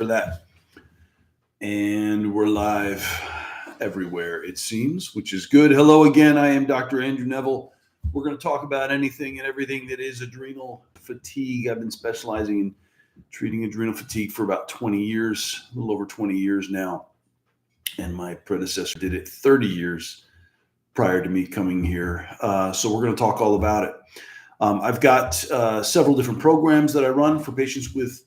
for that. And we're live everywhere, it seems, which is good. Hello again. I am Dr. Andrew Neville. We're going to talk about anything and everything that is adrenal fatigue. I've been specializing in treating adrenal fatigue for about 20 years, a little over 20 years now. And my predecessor did it 30 years prior to me coming here. So we're going to talk all about it. I've got several different programs that I run for patients with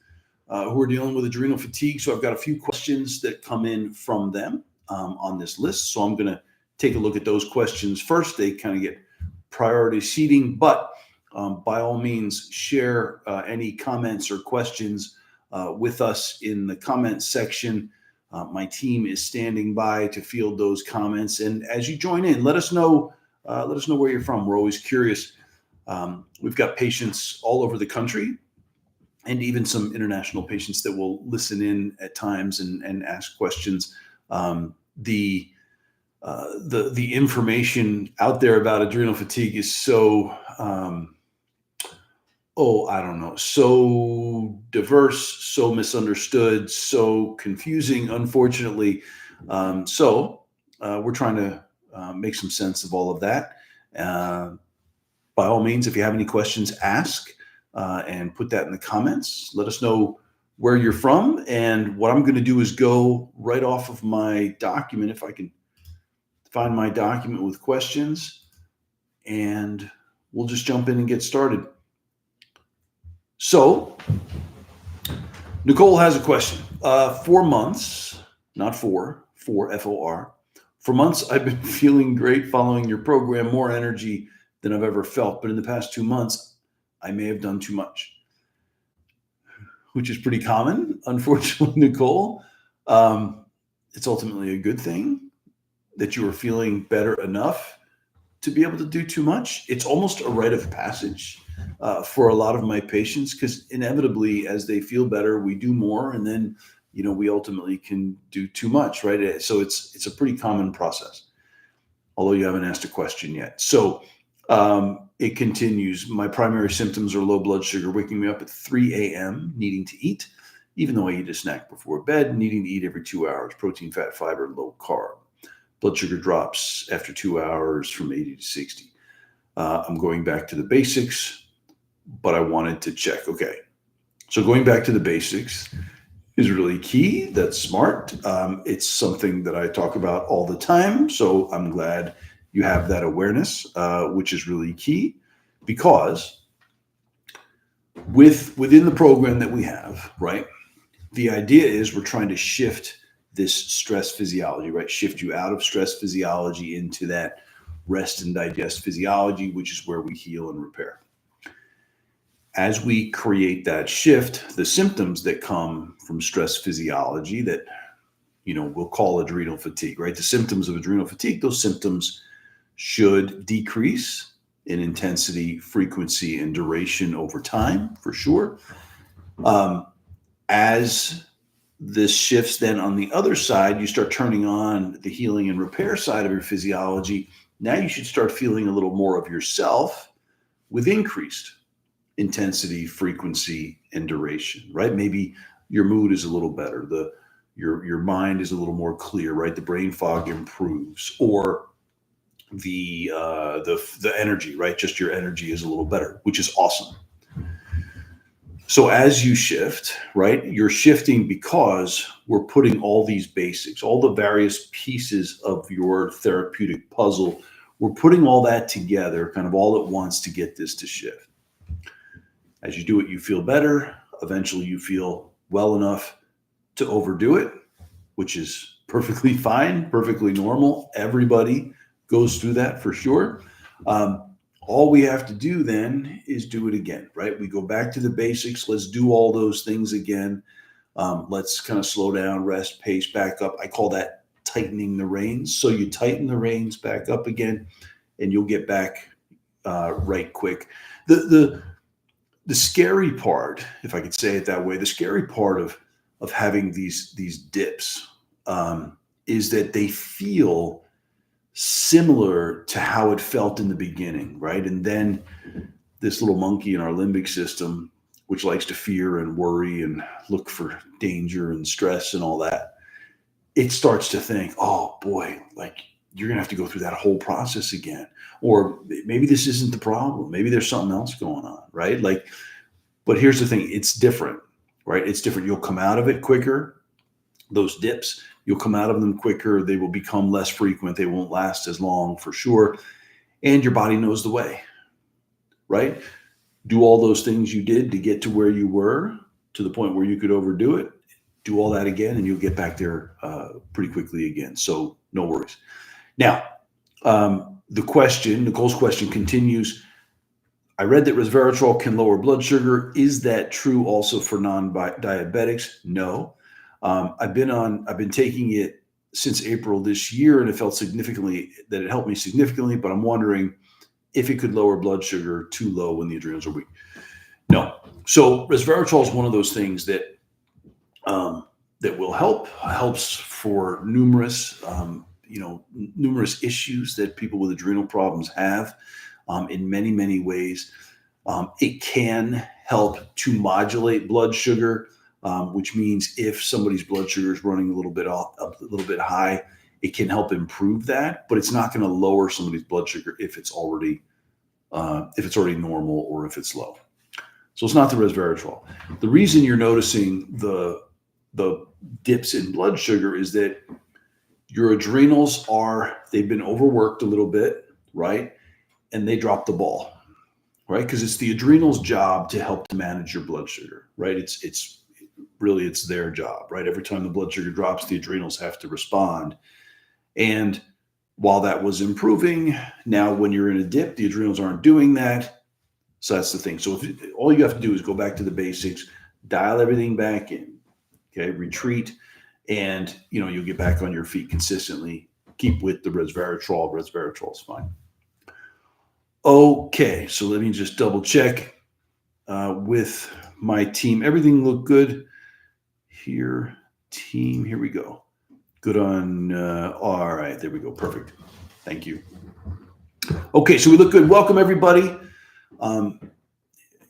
who are dealing with adrenal fatigue. So I've got a few questions that come in from them on this list. So I'm going to take a look at those questions first. They kind of get priority seating, but by all means, share any comments or questions with us in the comments section. My team is standing by to field those comments. And as you join in, let us know where you're from. We're always curious. We've got patients all over the country, and even some international patients that will listen in at times and ask questions. The information out there about adrenal fatigue is so, so diverse, so misunderstood, so confusing, unfortunately. So we're trying to make some sense of all of that. By all means, if you have any questions, ask. And put that in the comments. Let us know where you're from. And what I'm going to do is go right off of my document, if I can find my document with questions, and we'll just jump in and get started. So Nicole has a question. 4 months, not four, F-O-R. For months, I've been feeling great following your program, more energy than I've ever felt. But in the past 2 months, I may have done too much, which is pretty common, unfortunately, Nicole. It's ultimately a good thing that you are feeling better enough to be able to do too much. It's almost a rite of passage for a lot of my patients, because inevitably, as they feel better, we do more, and then we ultimately can do too much, right? So it's a pretty common process, although you haven't asked a question yet. So it continues. My primary symptoms are low blood sugar, waking me up at 3 a.m., needing to eat, even though I eat a snack before bed, needing to eat every 2 hours, protein, fat, fiber, low carb. Blood sugar drops after 2 hours from 80 to 60. I'm going back to the basics, but I wanted to check. Okay. So going back to the basics is really key. That's smart. It's something that I talk about all the time. So I'm glad you have that awareness, which is really key, because within the program that we have, right, the idea is we're trying to shift this stress physiology, right? Shift you out of stress physiology into that rest and digest physiology, which is where we heal and repair. As we create that shift, the symptoms that come from stress physiology that, we'll call adrenal fatigue, right? The symptoms of adrenal fatigue, those symptoms should decrease in intensity, frequency, and duration over time, for sure. As this shifts, then on the other side, you start turning on the healing and repair side of your physiology. Now you should start feeling a little more of yourself with increased intensity, frequency, and duration, right? Maybe your mood is a little better. Your mind is a little more clear, right? The brain fog improves, or the energy, right? Just your energy is a little better, which is awesome. So as you shift, right, you're shifting because we're putting all these basics, all the various pieces of your therapeutic puzzle, we're putting all that together kind of all at once to get this to shift. As you do it, you feel better. Eventually you feel well enough to overdo it, which is perfectly fine, perfectly normal. Everybody goes through that for sure. All we have to do then is do it again, right? We go back to the basics. Let's do all those things again. Let's kind of slow down, rest, pace, back up. I call that tightening the reins. So you tighten the reins back up again, and you'll get back right quick. The scary part, if I could say it that way, the scary part of having these dips is that they feel similar to how it felt in the beginning, right? And then this little monkey in our limbic system which likes to fear and worry and look for danger and stress and all that, it starts to think, oh boy, like you're going to have to go through that whole process again. Or maybe this isn't the problem. Maybe there's something else going on, right? Like, but here's the thing, it's different, right? It's different. You'll come out of it quicker. Those dips, you'll come out of them quicker. They will become less frequent. They won't last as long for sure. And your body knows the way, right? Do all those things you did to get to where you were, to the point where you could overdo it. Do all that again, and you'll get back there pretty quickly again. So no worries. Now, Nicole's question continues. I read that resveratrol can lower blood sugar. Is that true also for non-diabetics? No. I've been taking it since April this year, and it helped me significantly, but I'm wondering if it could lower blood sugar too low when the adrenals are weak. No. So resveratrol is one of those things that will helps for numerous issues that people with adrenal problems have in many, many ways. It can help to modulate blood sugar, which means if somebody's blood sugar is running a little bit high, it can help improve that, but it's not going to lower somebody's blood sugar if it's already normal or if it's low. So it's not the resveratrol. The reason you're noticing the dips in blood sugar is that your adrenals they've been overworked a little bit, right? And they drop the ball, right? Because it's the adrenals' job to help to manage your blood sugar, right? It's their job, right? Every time the blood sugar drops, the adrenals have to respond. And while that was improving, now when you're in a dip, the adrenals aren't doing that. So that's the thing. So all you have to do is go back to the basics, dial everything back in, okay? Retreat, and you'll get back on your feet consistently. Keep with the resveratrol. Resveratrol is fine. Okay, so let me just double check with my team. Everything looked good here. Team, here we go. Good on, all right, there we go. Perfect. Thank you. Okay, so we look good. Welcome, everybody.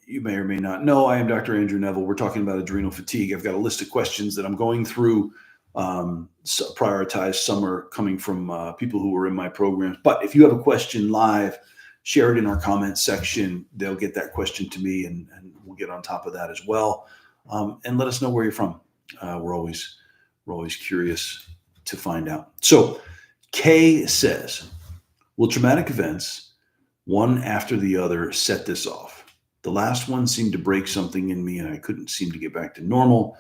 You may or may not know, I am Dr. Andrew Neville. We're talking about adrenal fatigue. I've got a list of questions that I'm going through, prioritized. Some are coming from people who were in my programs. But if you have a question live, share it in our comments section. They'll get that question to me, and we'll get on top of that as well. And let us know where you're from. We're always curious to find out. So Kay says, will traumatic events, one after the other, set this off? The last one seemed to break something in me, and I couldn't seem to get back to normal.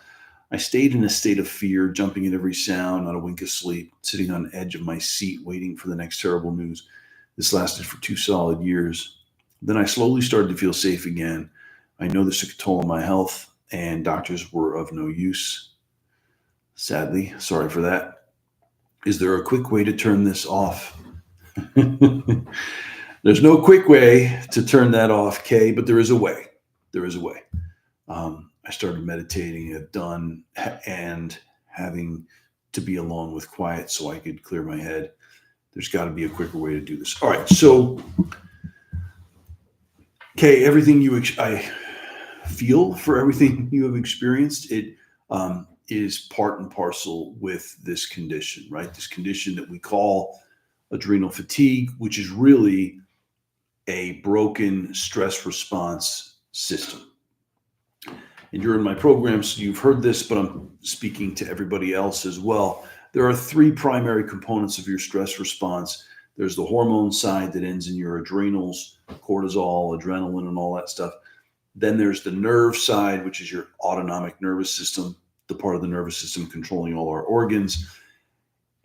I stayed in a state of fear, jumping at every sound, not a wink of sleep, sitting on the edge of my seat, waiting for the next terrible news. This lasted for 2 solid years. Then I slowly started to feel safe again. I know this took a toll on my health, and doctors were of no use. Sadly, sorry for that. Is there a quick way to turn this off? There's no quick way to turn that off, Kay, but there is a way. There is a way. I started meditating at dawn and having to be alone with quiet so I could clear my head. There's got to be a quicker way to do this. All right. So, Kay, I feel for everything you have experienced. It is part and parcel with this condition, right? This condition that we call adrenal fatigue, which is really a broken stress response system. And you're in my program, so you've heard this, but I'm speaking to everybody else as well. There are 3 primary components of your stress response. There's the hormone side that ends in your adrenals, cortisol, adrenaline, and all that stuff. Then there's the nerve side, which is your autonomic nervous system, the part of the nervous system controlling all our organs.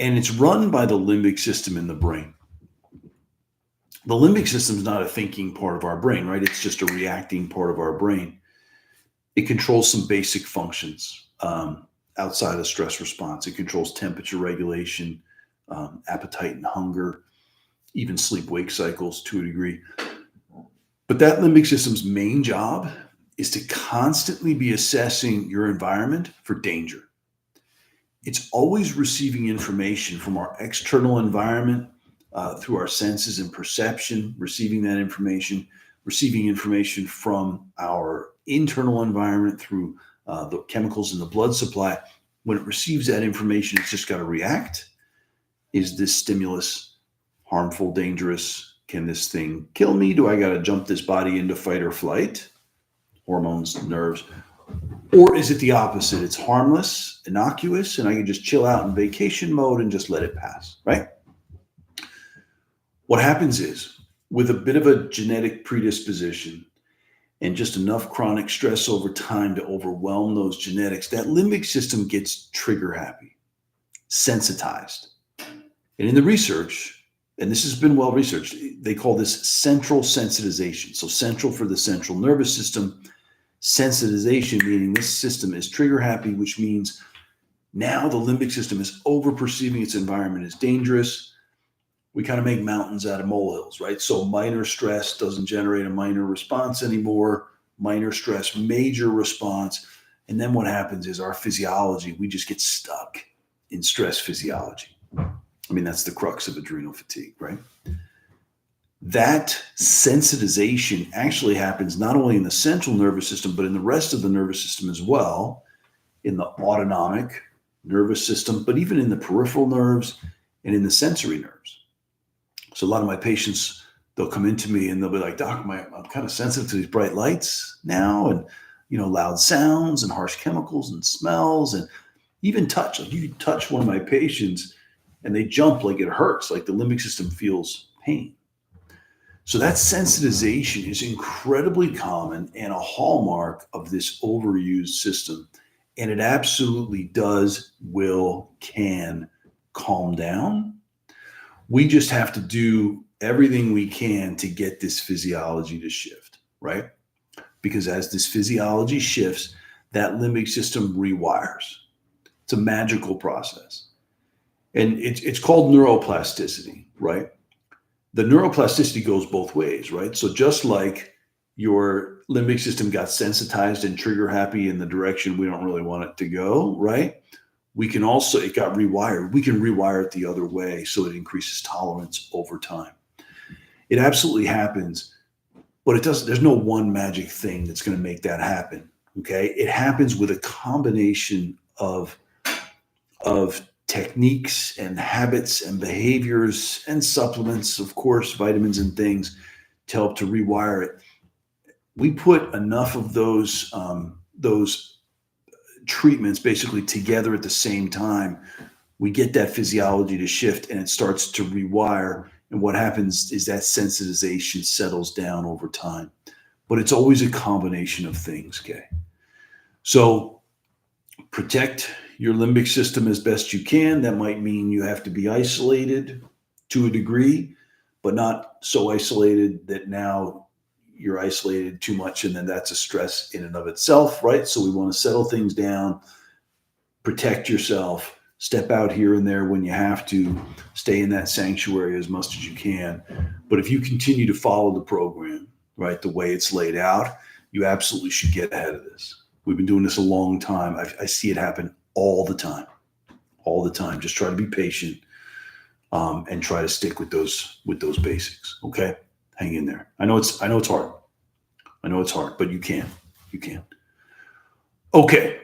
And it's run by the limbic system in the brain. The limbic system is not a thinking part of our brain, right? It's just a reacting part of our brain. It controls some basic functions outside of stress response. It controls temperature regulation, appetite and hunger, even sleep-wake cycles to a degree. But that limbic system's main job is to constantly be assessing your environment for danger. It's always receiving information from our external environment through our senses and perception, receiving that information, receiving information from our internal environment through the chemicals in the blood supply. When it receives that information, it's just got to react. Is this stimulus harmful, dangerous? Can this thing kill me? Do I got to jump this body into fight or flight? Hormones, nerves. Or is it the opposite? It's harmless, innocuous, and I can just chill out in vacation mode and just let it pass, right? What happens is, with a bit of a genetic predisposition and just enough chronic stress over time to overwhelm those genetics, that limbic system gets trigger happy, sensitized. And in the research, and this has been well researched, they call this central sensitization. So central for the central nervous system, sensitization meaning this system is trigger happy, which means now the limbic system is over perceiving its environment as dangerous. We kind of make mountains out of molehills, right? So minor stress doesn't generate a minor response anymore. Minor stress, major response. And then what happens is our physiology, we just get stuck in stress physiology. I mean, that's the crux of adrenal fatigue, right? That sensitization actually happens not only in the central nervous system, but in the rest of the nervous system as well, in the autonomic nervous system, but even in the peripheral nerves and in the sensory nerves. So a lot of my patients, they'll come into me and they'll be like, Doc, I'm kind of sensitive to these bright lights now, and loud sounds and harsh chemicals and smells, and even touch. Like you can touch one of my patients and they jump like it hurts, like the limbic system feels pain. So that sensitization is incredibly common and a hallmark of this overused system. And it absolutely does, can calm down. We just have to do everything we can to get this physiology to shift, right? Because as this physiology shifts, that limbic system rewires. It's a magical process. And it's called neuroplasticity, right? The neuroplasticity goes both ways, right? So just like your limbic system got sensitized and trigger happy in the direction we don't really want it to go, right? It got rewired. We can rewire it the other way so it increases tolerance over time. It absolutely happens, but there's no one magic thing that's going to make that happen, okay? It happens with a combination of techniques and habits and behaviors and supplements, of course, vitamins and things to help to rewire it. We put enough of those treatments basically together at the same time. We get that physiology to shift and it starts to rewire. And what happens is that sensitization settles down over time. But it's always a combination of things, okay? So protect your limbic system as best you can. That might mean you have to be isolated to a degree, but not so isolated that now you're isolated too much and then that's a stress in and of itself, right? So we want to settle things down, protect yourself, step out here and there when you have to, stay in that sanctuary as much as you can. But if you continue to follow the program, right, the way it's laid out, you absolutely should get ahead of this. We've been doing this a long time. I see it happen all the time. Just try to be patient and try to stick with those basics. Okay, hang in there. I know it's hard. But you can. Okay.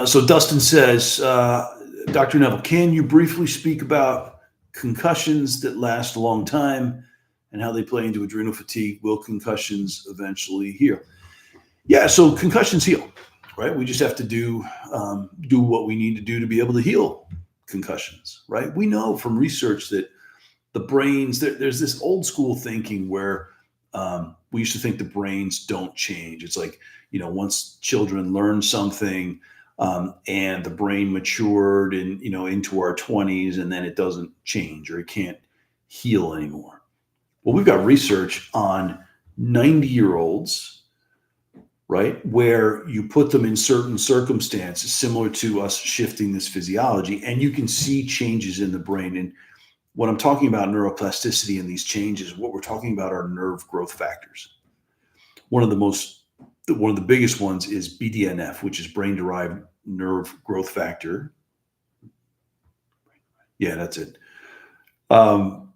So Dustin says, Dr. Neville, can you briefly speak about concussions that last a long time and how they play into adrenal fatigue? Will concussions eventually heal? Yeah. So concussions heal. Right, we just have to do what we need to do to be able to heal concussions. Right, we know from research that the brains. There's this old school thinking where we used to think the brains don't change. It's like once children learn something and the brain matured and into our 20s, and then it doesn't change or it can't heal anymore. Well, we've got research on 90-year-olds. Right, where you put them in certain circumstances similar to us shifting this physiology, and you can see changes in the brain. And when I'm talking about neuroplasticity and these changes, what we're talking about are nerve growth factors. One of the biggest ones is BDNF, which is brain-derived nerve growth factor. Yeah, that's it.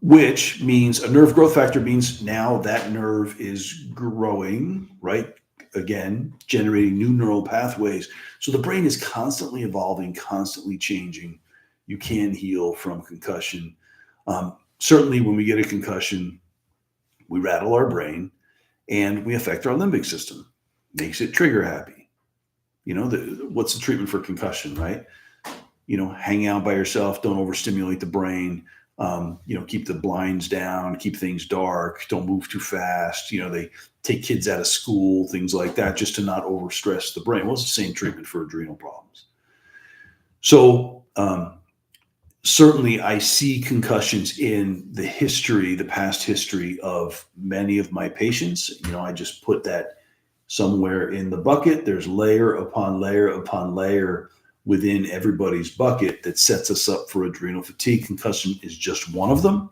which means a nerve growth factor means now that nerve is growing, right? Again, generating new neural pathways. So the brain is constantly evolving, constantly changing. You can heal from concussion. Certainly, when we get a concussion, we rattle our brain and we affect our limbic system, makes it trigger happy. What's the treatment for concussion, right? Hang out by yourself, don't overstimulate the brain, keep the blinds down, keep things dark, don't move too fast. They take kids out of school, things like that, just to not overstress the brain. Well, it's the same treatment for adrenal problems. So certainly I see concussions in the past history of many of my patients. I just put that somewhere in the bucket. There's layer upon layer upon layer within everybody's bucket that sets us up for adrenal fatigue. Concussion is just one of them.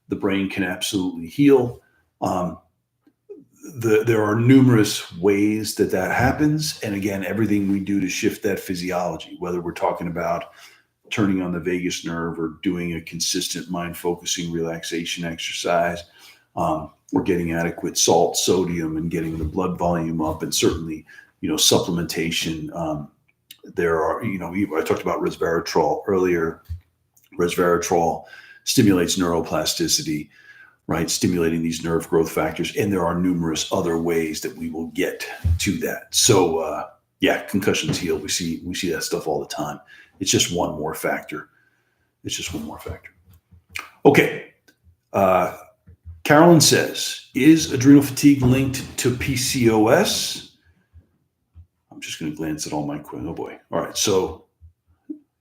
The brain can absolutely heal. There are numerous ways that happens. And again, everything we do to shift that physiology, whether we're talking about turning on the vagus nerve or doing a consistent mind focusing relaxation exercise, or getting adequate salt, sodium, and getting the blood volume up, and certainly, supplementation. There are, I talked about resveratrol earlier. Resveratrol stimulates neuroplasticity, right? Stimulating these nerve growth factors. And there are numerous other ways that we will get to that. So, concussions heal. We see that stuff all the time. It's just one more factor. Okay. Carolyn says, is adrenal fatigue linked to PCOS? I'm just going to glance at all my questions. Oh boy. All right. So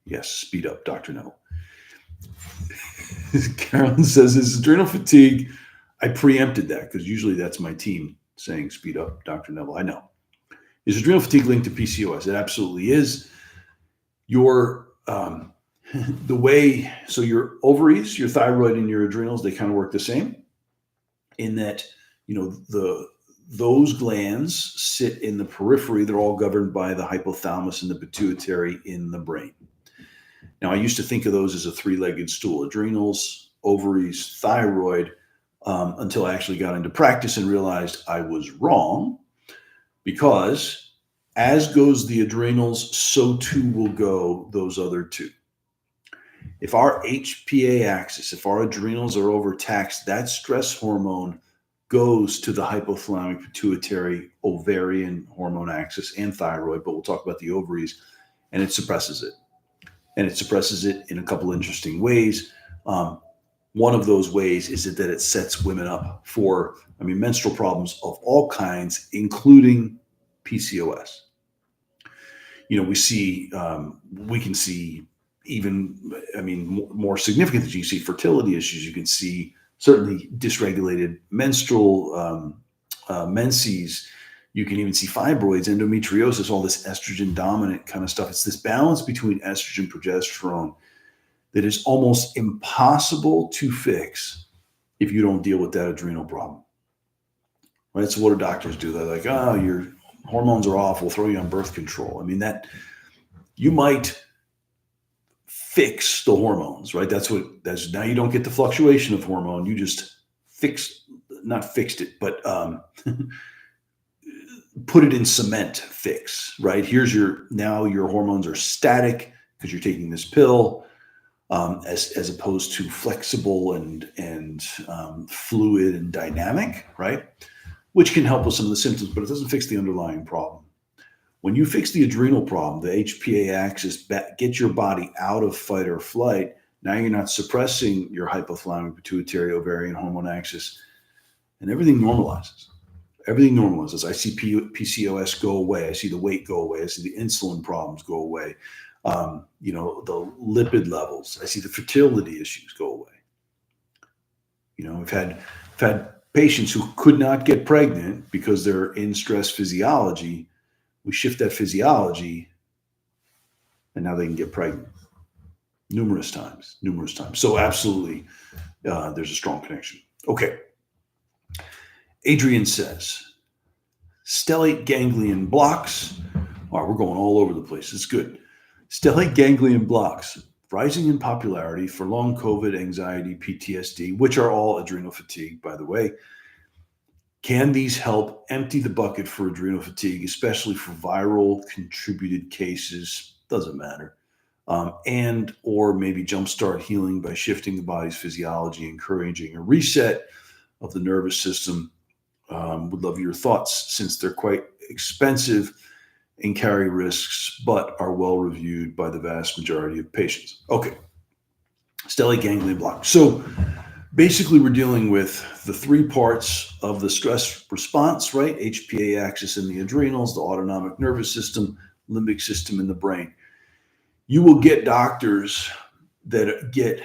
yes, speed up, Dr. Neville. Carolyn says, is adrenal fatigue? I preempted that because usually that's my team saying speed up, Dr. Neville. I know. Is adrenal fatigue linked to PCOS? It absolutely is. Your your ovaries, your thyroid, and your adrenals, they kind of work the same in that, those glands sit in the periphery. They're all governed by the hypothalamus and the pituitary in the brain. Now, I used to think of those as a three-legged stool: adrenals, ovaries, thyroid, until I actually got into practice and realized I was wrong, because as goes the adrenals, so too will go those other two. If our HPA axis, if our adrenals are overtaxed, that stress hormone goes to the hypothalamic pituitary ovarian hormone axis and thyroid, but we'll talk about the ovaries, and it suppresses it. And it suppresses it in a couple interesting ways. One of those ways is that it sets women up for, menstrual problems of all kinds, including PCOS. We can see even, more significant than you see fertility issues. You can see certainly dysregulated menstrual menses. You can even see fibroids, endometriosis, all this estrogen dominant kind of stuff. It's this balance between estrogen, progesterone that is almost impossible to fix if you don't deal with that adrenal problem. Right? So what do doctors do? They're like, your hormones are off, we'll throw you on birth control. That you might fix the hormones, right? That's now you don't get the fluctuation of hormone. You just not fixed it, but put it in cement fix, right? Now your hormones are static because you're taking this pill, as opposed to flexible and fluid and dynamic, right? Which can help with some of the symptoms, but it doesn't fix the underlying problem. When you fix the adrenal problem, the HPA axis, get your body out of fight or flight. Now you're not suppressing your hypothalamic pituitary ovarian hormone axis, and everything normalizes. Everything normalizes. I see PCOS go away. I see the weight go away. I see the insulin problems go away. The lipid levels. I see the fertility issues go away. We've had patients who could not get pregnant because they're in stress physiology. We shift that physiology, and now they can get pregnant numerous times. So absolutely, there's a strong connection. Okay. Adrian says, stellate ganglion blocks. All right, we're going all over the place. It's good. Stellate ganglion blocks rising in popularity for long COVID, anxiety, PTSD, which are all adrenal fatigue, by the way. Can these help empty the bucket for adrenal fatigue, especially for viral contributed cases? Doesn't matter. And or maybe jumpstart healing by shifting the body's physiology, encouraging a reset of the nervous system. Would love your thoughts, since they're quite expensive and carry risks, but are well reviewed by the vast majority of patients. Okay, stellate ganglion block. So basically, we're dealing with the three parts of the stress response, right? HPA axis in the adrenals, the autonomic nervous system, limbic system in the brain. You will get doctors that get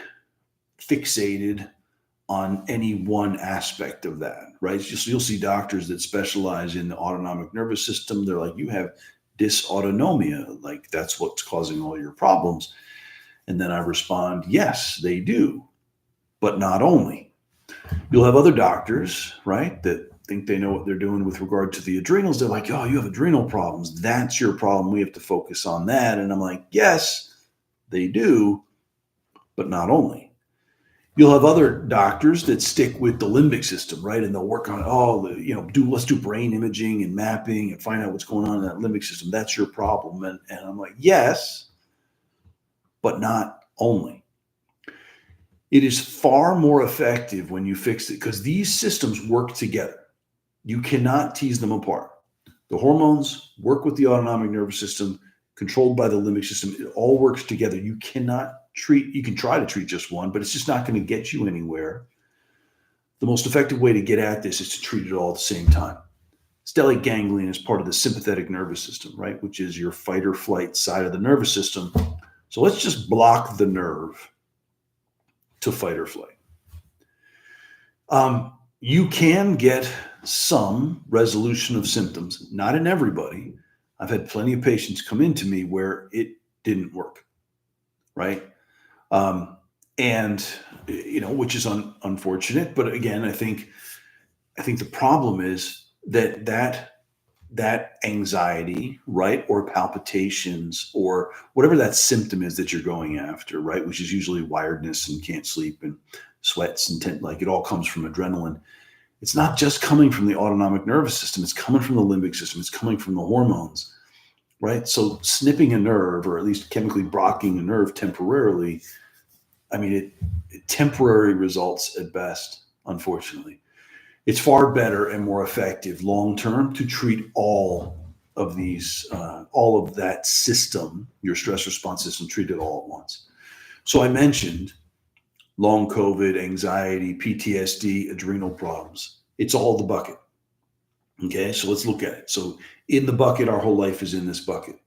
fixated on any one aspect of that, right? Just, you'll see doctors that specialize in the autonomic nervous system. They're like, you have dysautonomia, like that's what's causing all your problems. And then I respond, yes, they do, but not only. You'll have other doctors, right, that think they know what they're doing with regard to the adrenals. They're like, oh, you have adrenal problems. That's your problem. We have to focus on that. And I'm like, yes, they do, but not only. You'll have other doctors that stick with the limbic system, right? And they'll work on, let's do brain imaging and mapping and find out what's going on in that limbic system. That's your problem. And I'm like, yes, but not only. It is far more effective when you fix it, because these systems work together. You cannot tease them apart. The hormones work with the autonomic nervous system, controlled by the limbic system. It all works together. You cannot treat, you can try to treat just one, but it's just not going to get you anywhere. The most effective way to get at this is to treat it all at the same time. Stellate ganglion is part of the sympathetic nervous system, right? Which is your fight or flight side of the nervous system. So let's just block the nerve to fight or flight. You can get some resolution of symptoms, not in everybody. I've had plenty of patients come into me where it didn't work, right? Which is unfortunate. But again, I think the problem is that anxiety, right, or palpitations, or whatever that symptom is that you're going after, right, which is usually wiredness and can't sleep and sweats and it all comes from adrenaline. It's not just coming from the autonomic nervous system. It's coming from the limbic system. It's coming from the hormones, right? So snipping a nerve, or at least chemically blocking a nerve temporarily, it temporary results at best, unfortunately. It's far better and more effective long-term to treat all of these, all of that system, your stress response system, treat it all at once. So I mentioned long COVID, anxiety, PTSD, adrenal problems. It's all the bucket. Okay, so let's look at it. So in the bucket, our whole life is in this bucket,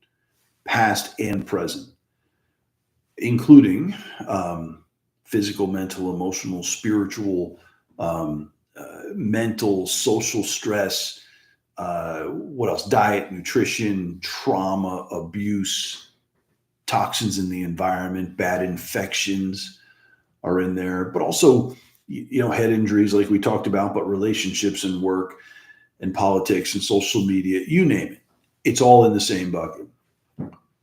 past and present, including physical, mental, emotional, spiritual, mental, social stress, what else? Diet, nutrition, trauma, abuse, toxins in the environment, bad infections are in there, but also, head injuries like we talked about, but relationships and work and politics and social media, you name it. It's all in the same bucket.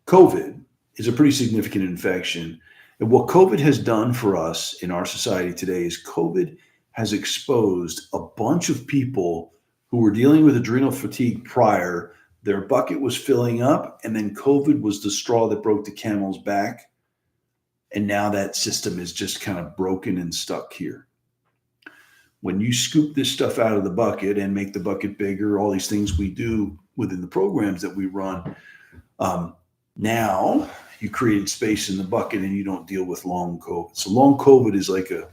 COVID is a pretty significant infection. And what COVID has done for us in our society today is COVID has exposed a bunch of people who were dealing with adrenal fatigue prior. Their bucket was filling up, and then COVID was the straw that broke the camel's back. And now that system is just kind of broken and stuck here. When you scoop this stuff out of the bucket and make the bucket bigger, all these things we do within the programs that we run, now you created space in the bucket and you don't deal with long COVID. So long COVID is like a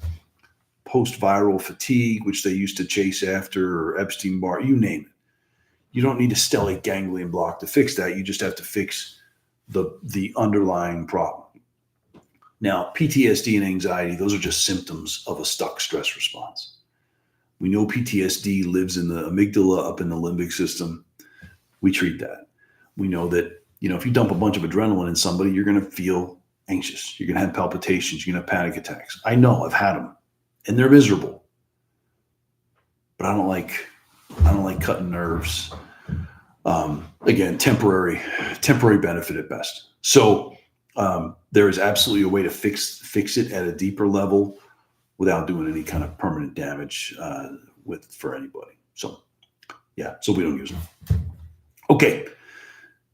post-viral fatigue, which they used to chase after, or Epstein-Barr, you name it. You don't need a stellate ganglion block to fix that. You just have to fix the underlying problem. Now, PTSD and anxiety, those are just symptoms of a stuck stress response. We know PTSD lives in the amygdala, up in the limbic system. We treat that. We know that, if you dump a bunch of adrenaline in somebody, you're going to feel anxious. You're going to have palpitations. You're going to have panic attacks. I know, I've had them, and they're miserable. But I don't like cutting nerves. Again, temporary benefit at best. So There is absolutely a way to fix it at a deeper level without doing any kind of permanent damage for anybody. So yeah, so we don't use them. Okay.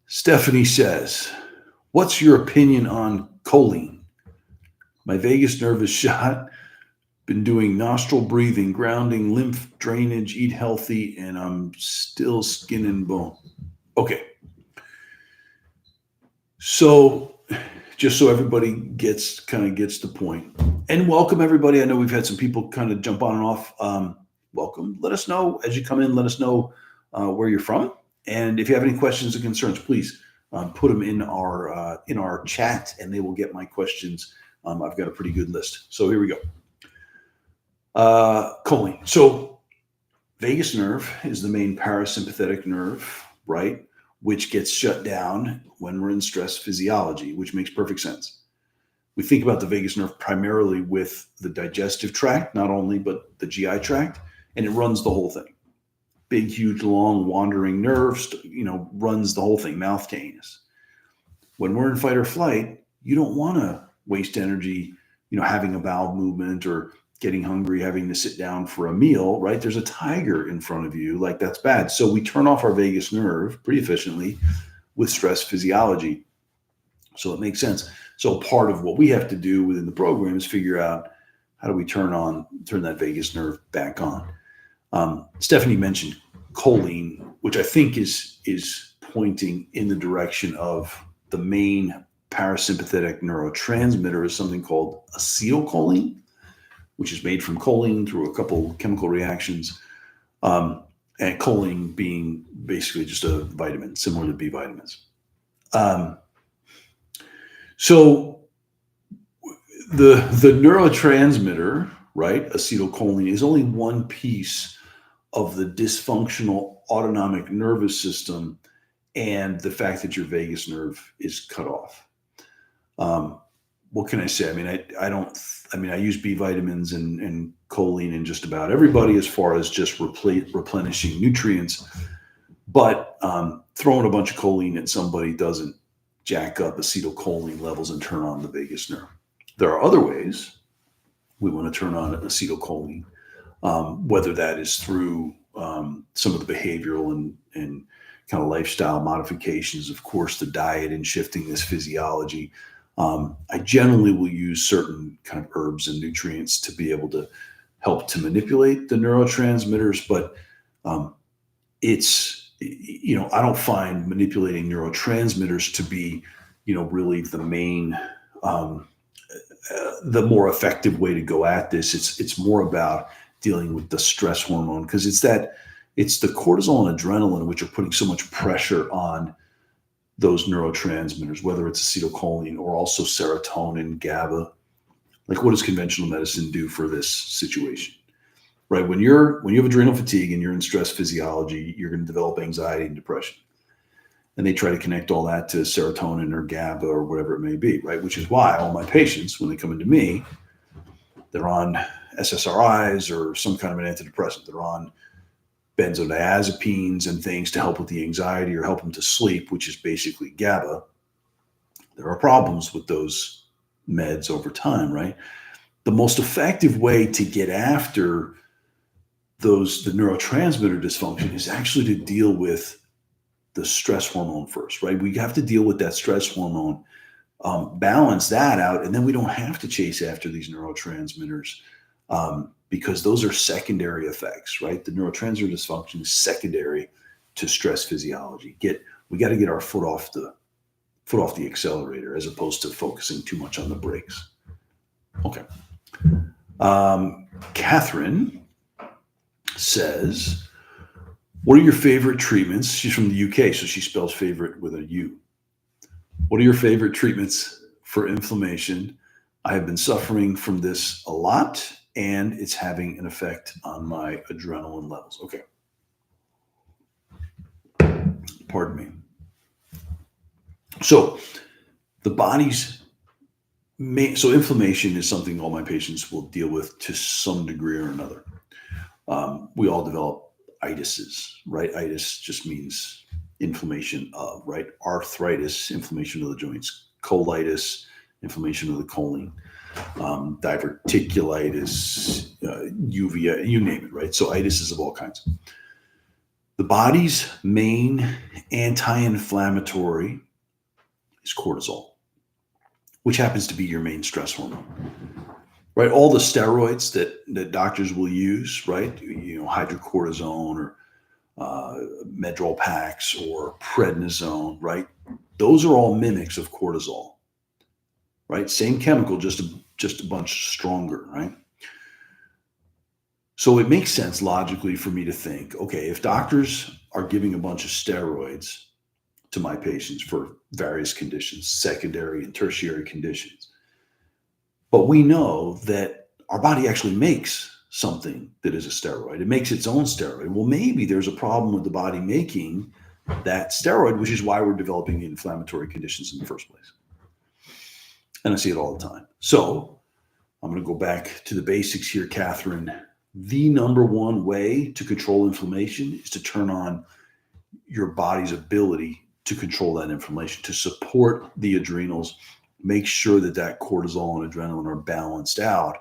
Stephanie says, what's your opinion on choline? My vagus nerve is shot. Been doing nostril breathing, grounding, lymph drainage, eat healthy, and I'm still skin and bone. Okay. So just so everybody gets the point. And welcome everybody. I know we've had some people kind of jump on and off. Welcome. Let us know as you come in. Let us know where you're from. And if you have any questions or concerns, please put them in our chat, and they will get my questions. I've got a pretty good list. So here we go. Choline. So vagus nerve is the main parasympathetic nerve, right? Which gets shut down when we're in stress physiology, which makes perfect sense. We think about the vagus nerve primarily with the digestive tract, not only, but the GI tract, and it runs the whole thing. Big, huge, long, wandering nerves, runs the whole thing, mouth to anus. When we're in fight or flight, you don't want to waste energy, having a bowel movement or getting hungry, having to sit down for a meal, right? There's a tiger in front of you, like that's bad. So we turn off our vagus nerve pretty efficiently with stress physiology. So it makes sense. So part of what we have to do within the program is figure out how do we turn that vagus nerve back on. Stephanie mentioned choline, which I think is pointing in the direction of the main parasympathetic neurotransmitter is something called acetylcholine, which is made from choline through a couple chemical reactions, and choline being basically just a vitamin, similar to B vitamins. So the neurotransmitter, right, acetylcholine, is only one piece of the dysfunctional autonomic nervous system and the fact that your vagus nerve is cut off. What can I say? I mean, I use B vitamins and choline in just about everybody as far as just replenishing nutrients, but throwing a bunch of choline at somebody doesn't jack up acetylcholine levels and turn on the vagus nerve. There are other ways we want to turn on acetylcholine, whether that is through some of the behavioral and kind of lifestyle modifications, of course, the diet and shifting this physiology. I generally will use certain kind of herbs and nutrients to be able to help to manipulate the neurotransmitters, but I don't find manipulating neurotransmitters to be, really the main, the more effective way to go at this. It's more about dealing with the stress hormone, because it's the cortisol and adrenaline which are putting so much pressure on those neurotransmitters, whether it's acetylcholine or also serotonin, GABA. Like, what does conventional medicine do for this situation? Right? When you have adrenal fatigue and you're in stress physiology, you're going to develop anxiety and depression. And they try to connect all that to serotonin or GABA or whatever it may be, right? Which is why all my patients, when they come into me, they're on SSRIs or some kind of an antidepressant. They're on benzodiazepines and things to help with the anxiety or help them to sleep, which is basically GABA. There are problems with those meds over time, right? The most effective way to get after the neurotransmitter dysfunction is actually to deal with the stress hormone first, right? We have to deal with that stress hormone, balance that out, and then we don't have to chase after these neurotransmitters, because those are secondary effects, right? The neurotransmitter dysfunction is secondary to stress physiology. We got to get our foot off the accelerator as opposed to focusing too much on the brakes. Okay. Catherine says, what are your favorite treatments? She's from the UK, so she spells favorite with a U. What are your favorite treatments for inflammation? I have been suffering from this a lot, and it's having an effect on my adrenaline levels. Okay. Pardon me. So inflammation is something all my patients will deal with to some degree or another. We all develop itises, right? Itis just means inflammation of, right? Arthritis, inflammation of the joints. colitis, inflammation of the colon, diverticulitis, uvea, you name it, right? So itises of all kinds. The body's main anti-inflammatory is cortisol, which happens to be your main stress hormone, right? All the steroids that doctors will use, right? Hydrocortisone or Medrol packs or prednisone, right? Those are all mimics of cortisol, right? Same chemical, just a bunch stronger, right? So it makes sense logically for me to think, okay, if doctors are giving a bunch of steroids to my patients for various conditions, secondary and tertiary conditions, but we know that our body actually makes something that is a steroid. It makes its own steroid. Well, maybe there's a problem with the body making that steroid, which is why we're developing the inflammatory conditions in the first place. And I see it all the time. So I'm going to go back to the basics here, Catherine. The number one way to control inflammation is to turn on your body's ability to control that inflammation, to support the adrenals, make sure that cortisol and adrenaline are balanced out.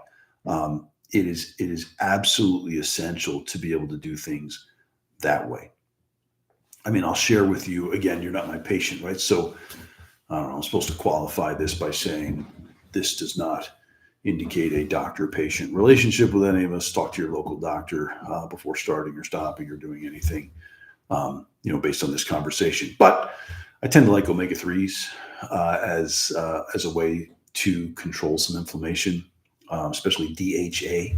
It is absolutely essential to be able to do things that way. I mean, I'll share with you, again, you're not my patient, right? So I don't know, I'm supposed to qualify this by saying this does not indicate a doctor-patient relationship with any of us. Talk to your local doctor before starting or stopping or doing anything, based on this conversation. But I tend to like omega-3s as a way to control some inflammation, especially DHA.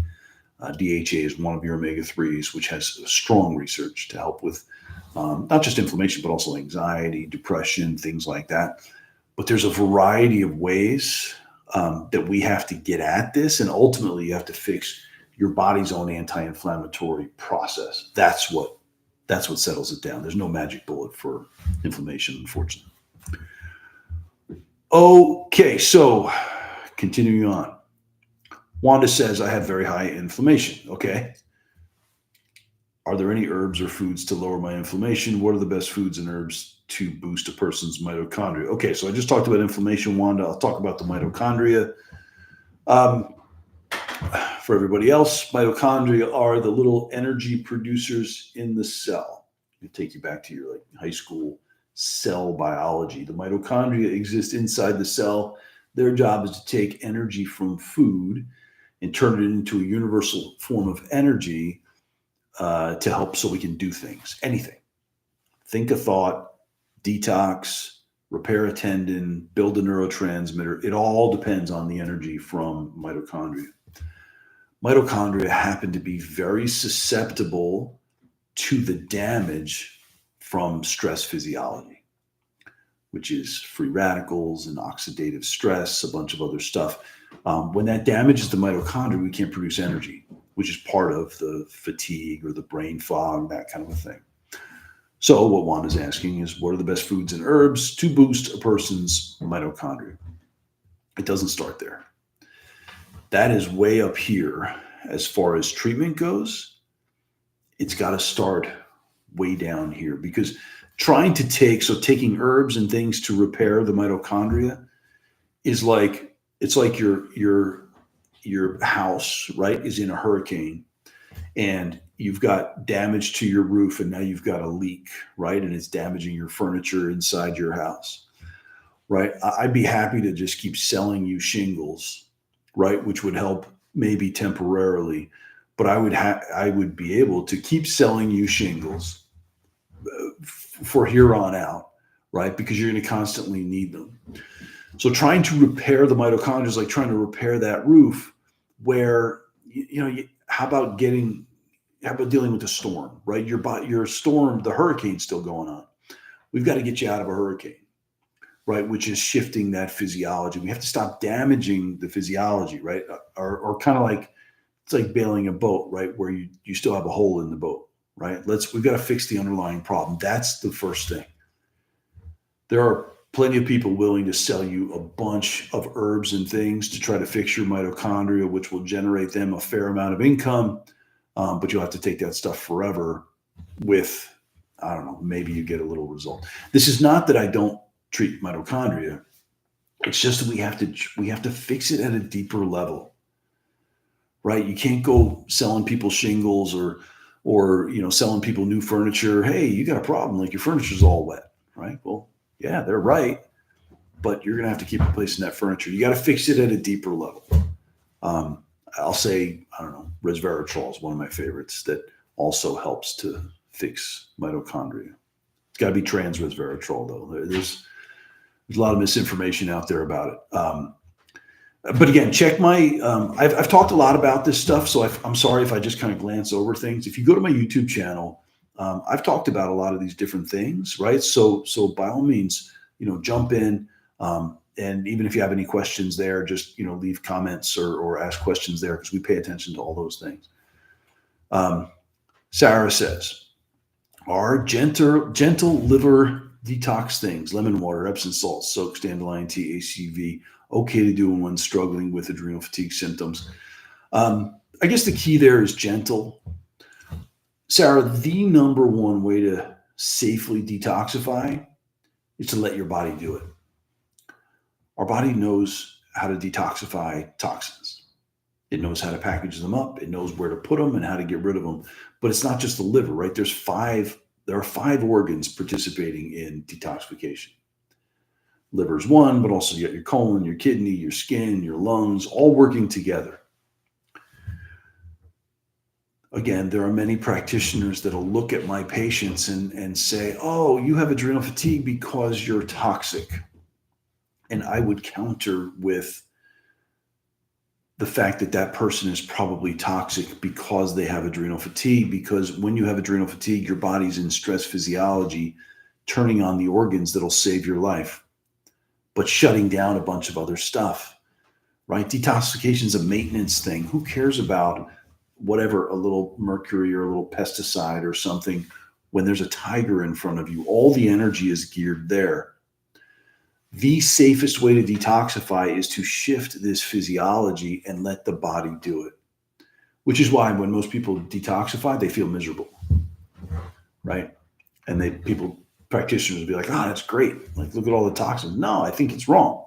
DHA is one of your omega-3s, which has strong research to help with not just inflammation, but also anxiety, depression, things like that. But there's a variety of ways that we have to get at this. And ultimately, you have to fix your body's own anti-inflammatory process. That's what settles it down. There's no magic bullet for inflammation, unfortunately. Okay, so continuing on. Wanda says, I have very high inflammation. Okay. Are there any herbs or foods to lower my inflammation? What are the best foods and herbs to boost a person's mitochondria? Okay, so I just talked about inflammation, Wanda. I'll talk about the mitochondria. For everybody else, mitochondria are the little energy producers in the cell. It take you back to your high school cell biology. The mitochondria exist inside the cell. Their job is to take energy from food and turn it into a universal form of energy to help so we can do things, anything. Think a thought, detox, repair a tendon, build a neurotransmitter. It all depends on the energy from mitochondria. Mitochondria happen to be very susceptible to the damage from stress physiology, which is free radicals and oxidative stress, a bunch of other stuff. When that damages the mitochondria, we can't produce energy, which is part of the fatigue or the brain fog, that kind of a thing. So what Wanda's asking is, what are the best foods and herbs to boost a person's mitochondria? It doesn't start there. That is way up here. As far as treatment goes, it's got to start way down here, because taking herbs and things to repair the mitochondria is it's like your house, right, is in a hurricane and you've got damage to your roof and now you've got a leak, right? And it's damaging your furniture inside your house, right? I'd be happy to just keep selling you shingles, right? Which would help maybe temporarily, but I would be able to keep selling you shingles for here on out, right? Because you're going to constantly need them. So trying to repair the mitochondria is like trying to repair that roof where, how about dealing with the storm, right? Your storm, the hurricane's still going on. We've got to get you out of a hurricane, right? Which is shifting that physiology. We have to stop damaging the physiology, right? Or kind of like, it's like bailing a boat, right? Where you still have a hole in the boat, right? We've got to fix the underlying problem. That's the first thing. There are plenty of people willing to sell you a bunch of herbs and things to try to fix your mitochondria, which will generate them a fair amount of income. But you'll have to take that stuff forever with, I don't know, maybe you get a little result. This is not that I don't treat mitochondria. It's just that we have to fix it at a deeper level, right? You can't go selling people shingles or selling people new furniture. Hey, you got a problem, like your furniture's all wet, right? Well, yeah, they're right, but you're gonna have to keep replacing that furniture. You got to fix it at a deeper level. I'll say, I don't know, resveratrol is one of my favorites that also helps to fix mitochondria. It's got to be trans resveratrol though. There's a lot of misinformation out there about it. But again, check my. I've talked a lot about this stuff, so I'm sorry if I just kind of glance over things. If you go to my YouTube channel, I've talked about a lot of these different things, right? So by all means, jump in, and even if you have any questions there, just leave comments or ask questions there because we pay attention to all those things. Sarah says, "Are gentle liver detox things, lemon water, Epsom salt, soak, dandelion tea, ACV, okay to do when one's struggling with adrenal fatigue symptoms?" I guess the key there is gentle. Sarah, the number one way to safely detoxify is to let your body do it. Our body knows how to detoxify toxins. It knows how to package them up. It knows where to put them and how to get rid of them. But it's not just the liver, right? There are 5 organs participating in detoxification. Liver's one, but also you got your colon, your kidney, your skin, your lungs, all working together. Again, there are many practitioners that'll look at my patients and say, oh, you have adrenal fatigue because you're toxic. And I would counter with the fact that that person is probably toxic because they have adrenal fatigue, because when you have adrenal fatigue, your body's in stress physiology, turning on the organs that'll save your life, but shutting down a bunch of other stuff, right? Detoxification is a maintenance thing. Who cares about whatever, a little mercury or a little pesticide or something when there's a tiger in front of you? All the energy is geared there. The safest way to detoxify is to shift this physiology and let the body do it, which is why when most people detoxify, they feel miserable, right? And practitioners will be like, oh, that's great. Like, look at all the toxins. No, I think it's wrong.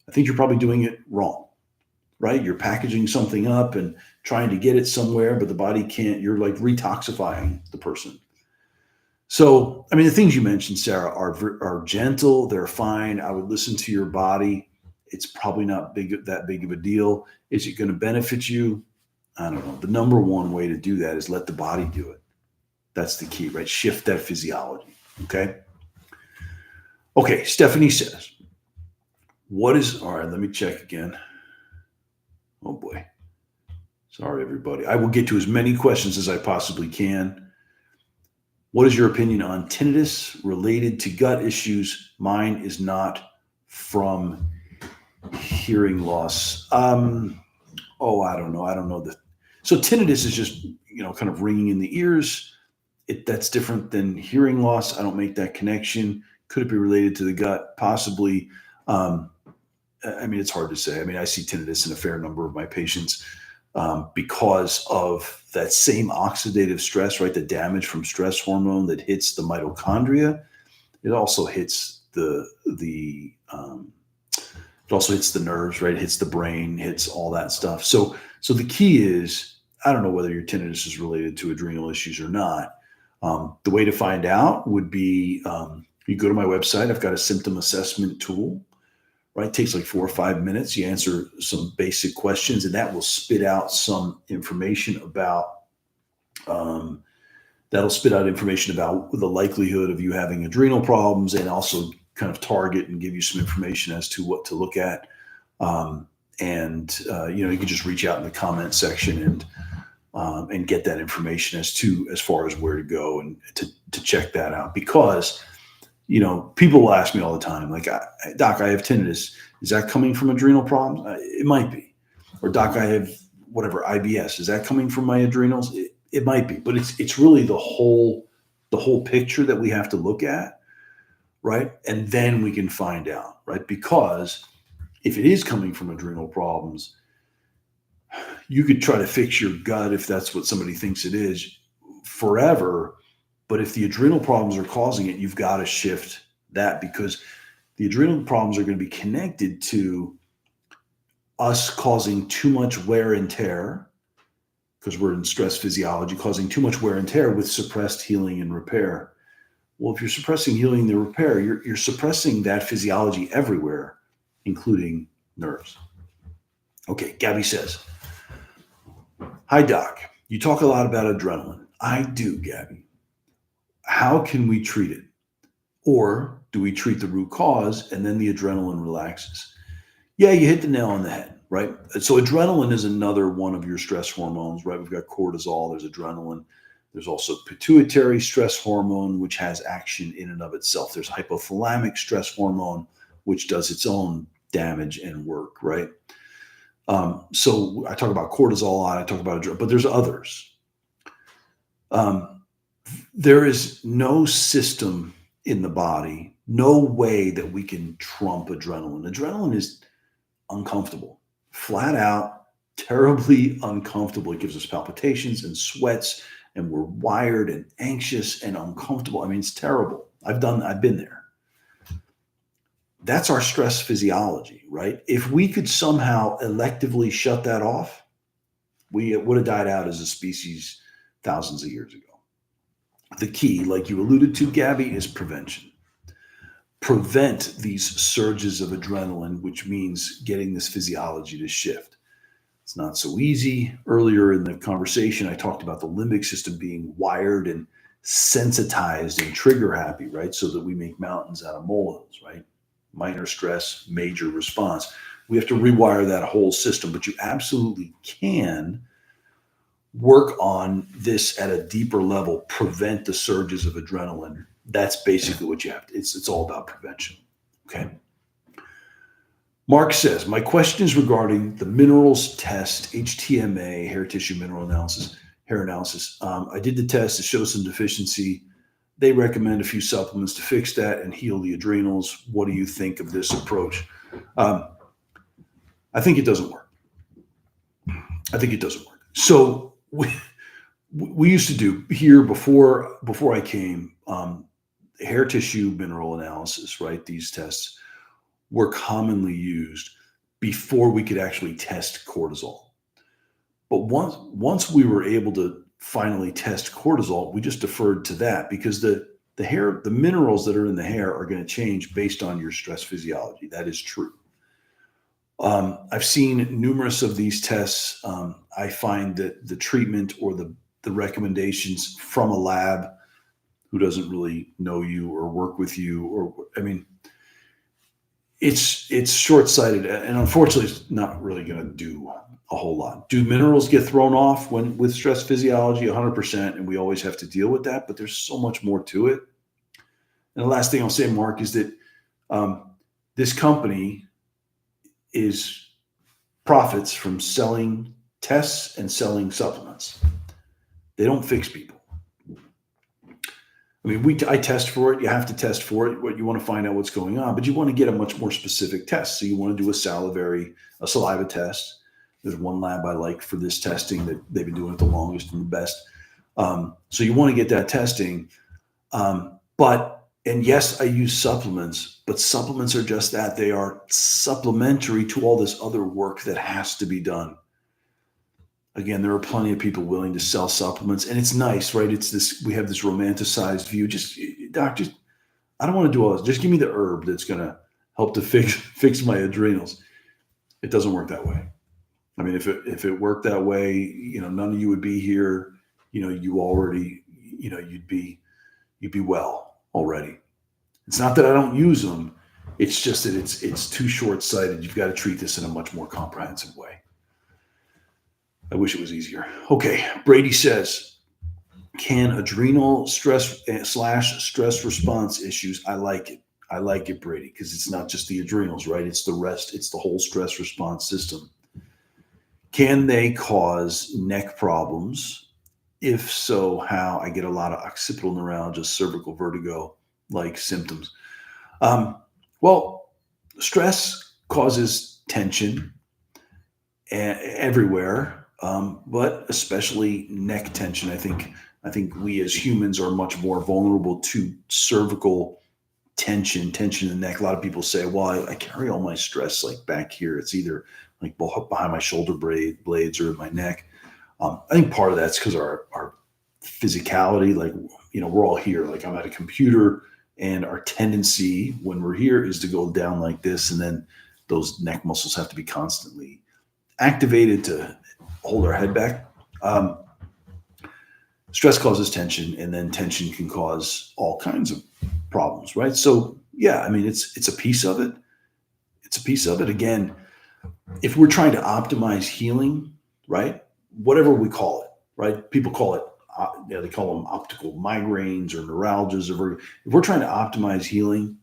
I think you're probably doing it wrong, right? You're packaging something up and trying to get it somewhere, but the body can't. You're like retoxifying the person. So, I mean, the things you mentioned, Sarah, are gentle. They're fine. I would listen to your body. It's probably not that big of a deal. Is it going to benefit you? I don't know. The number one way to do that is let the body do it. That's the key, right? Shift that physiology. Okay. Okay. Stephanie says, all right, let me check again. Oh boy. Sorry, everybody. I will get to as many questions as I possibly can. What is your opinion on tinnitus related to gut issues? Mine is not from hearing loss. I don't know. So tinnitus is just, kind of ringing in the ears. That's different than hearing loss. I don't make that connection. Could it be related to the gut? Possibly. It's hard to say. I see tinnitus in a fair number of my patients because of that same oxidative stress, right? The damage from stress hormone that hits the mitochondria. It also hits the nerves, right? It hits the brain, hits all that stuff. So the key is, I don't know whether your tinnitus is related to adrenal issues or not. The way to find out would be you go to my website. I've got a symptom assessment tool. Right, it takes like 4 or 5 minutes. You answer some basic questions, and that will spit out some information about. That'll spit out information about the likelihood of you having adrenal problems, and also kind of target and give you some information as to what to look at. You can just reach out in the comment section and get that information as far as where to go and to check that out, because. People will ask me all the time, like, Doc, I have tinnitus. Is that coming from adrenal problems? It might be. Or Doc, I have whatever, IBS. Is that coming from my adrenals? It might be, but it's really the whole picture that we have to look at, right? And then we can find out, right? Because if it is coming from adrenal problems, you could try to fix your gut if that's what somebody thinks it is forever. But if the adrenal problems are causing it, you've got to shift that, because The adrenal problems are going to be connected to us causing too much wear and tear, because we're in stress physiology, causing too much wear and tear with suppressed healing and repair. Well, if you're suppressing healing and repair, you're suppressing that physiology everywhere, including nerves. Okay, Gabby says, "Hi, Doc. You talk a lot about adrenaline." I do, Gabby. How can we treat it? Or do we treat the root cause and then the adrenaline relaxes? Yeah, you hit the nail on the head, right? So adrenaline is another one of your stress hormones, right? We've got cortisol, there's adrenaline. There's also pituitary stress hormone, which has action in and of itself. There's hypothalamic stress hormone, which does its own damage and work, right? So I talk about cortisol a lot, I talk about adrenaline, but there's others. There is no system in the body, no way that we can trump adrenaline. Adrenaline is uncomfortable, flat out, terribly uncomfortable. It gives us palpitations and sweats, and we're wired and anxious and uncomfortable. I mean, it's terrible. I've been there. That's our stress physiology, right? If we could somehow electively shut that off, we would have died out as a species thousands of years ago. The key, like you alluded to, Gabby, is prevention. Prevent these surges of adrenaline, which means getting this physiology to shift. It's not so easy. Earlier in the conversation, I talked about the limbic system being wired and sensitized and trigger happy, right? So that we make mountains out of molehills, right? Minor stress, major response. We have to rewire that whole system, but you absolutely can work on this at a deeper level, prevent the surges of adrenaline. That's basically what you have to, it's all about prevention. Okay. Mark says, my question is regarding the minerals test, HTMA, hair tissue mineral analysis, hair analysis. I did the test, it shows some deficiency. They recommend a few supplements to fix that and heal the adrenals. What do you think of this approach? I think it doesn't work. So we used to do here before I came, hair tissue mineral analysis, right? These tests were commonly used before we could actually test cortisol. But once we were able to finally test cortisol, we just deferred to that because the minerals that are in the hair are going to change based on your stress physiology. That is true. I've seen numerous of these tests. I find that the treatment or the recommendations from a lab who doesn't really know you or work with you, it's short-sighted, and unfortunately, it's not really going to do a whole lot. Do minerals get thrown off with stress physiology? 100%, and we always have to deal with that, but there's so much more to it. And the last thing I'll say, Mark, is that this company profits from selling tests and selling supplements. They don't fix people. I mean, I test for it. You have to test for it. What you want to find out what's going on, but you want to get a much more specific test. So you want to do a saliva test. There's one lab I like for this testing that they've been doing it the longest and the best. So you want to get that testing. And yes, I use supplements, but supplements are just that. They are supplementary to all this other work that has to be done. Again, there are plenty of people willing to sell supplements, and it's nice, right? We have this romanticized view. Doc, I don't want to do all this. Just give me the herb that's going to help to fix my adrenals. It doesn't work that way. I mean, if it worked that way, none of you would be here. You already, you'd be well already. It's not that I don't use them. It's just that it's too short-sighted. You've got to treat this in a much more comprehensive way. I wish it was easier. Okay, Brady says, can adrenal stress / stress response issues, I like it, Brady, because it's not just the adrenals, right? It's the rest. It's the whole stress response system. Can they cause neck problems? If so, how? I get a lot of occipital neuralgia, cervical vertigo-like symptoms. Well, stress causes tension everywhere. But especially neck tension. I think we as humans are much more vulnerable to cervical tension in the neck. A lot of people say, well, I carry all my stress like back here. It's either like behind my shoulder blades or in my neck. I think part of that's because our physicality, like, we're all here. Like, I'm at a computer, and our tendency when we're here is to go down like this. And then those neck muscles have to be constantly activated to hold our head back. Stress causes tension, and then tension can cause all kinds of problems, right? So yeah, I mean, it's a piece of it. It's a piece of it. Again, if we're trying to optimize healing, right? Whatever we call it, right? People call it, they call them optical migraines or neuralgias. If we're trying to optimize healing,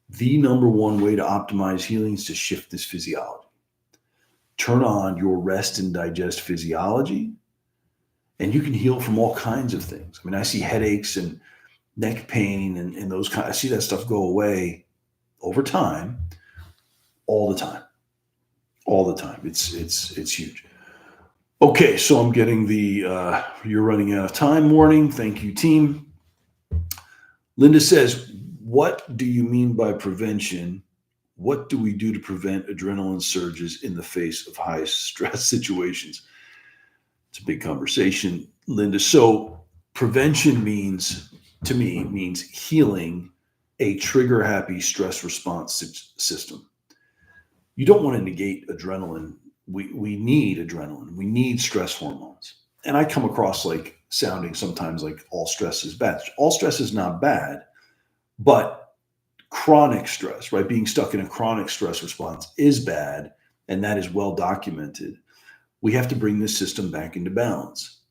the number one way to optimize healing is to shift this physiology. Turn on your rest and digest physiology, and you can heal from all kinds of things. I mean, I see headaches and neck pain and those kind. I see that stuff go away over time, all the time. It's huge. Okay, so I'm getting the you're running out of time warning. Thank you, team. Linda says, what do you mean by prevention? What do we do to prevent adrenaline surges in the face of high stress situations? It's a big conversation, Linda. So prevention means healing a trigger happy stress response system. You don't want to negate adrenaline. We need adrenaline. We need stress hormones. And I come across like sounding sometimes like all stress is bad. All stress is not bad, but chronic stress, right? Being stuck in a chronic stress response is bad, and that is well documented. We have to bring this system back into balance.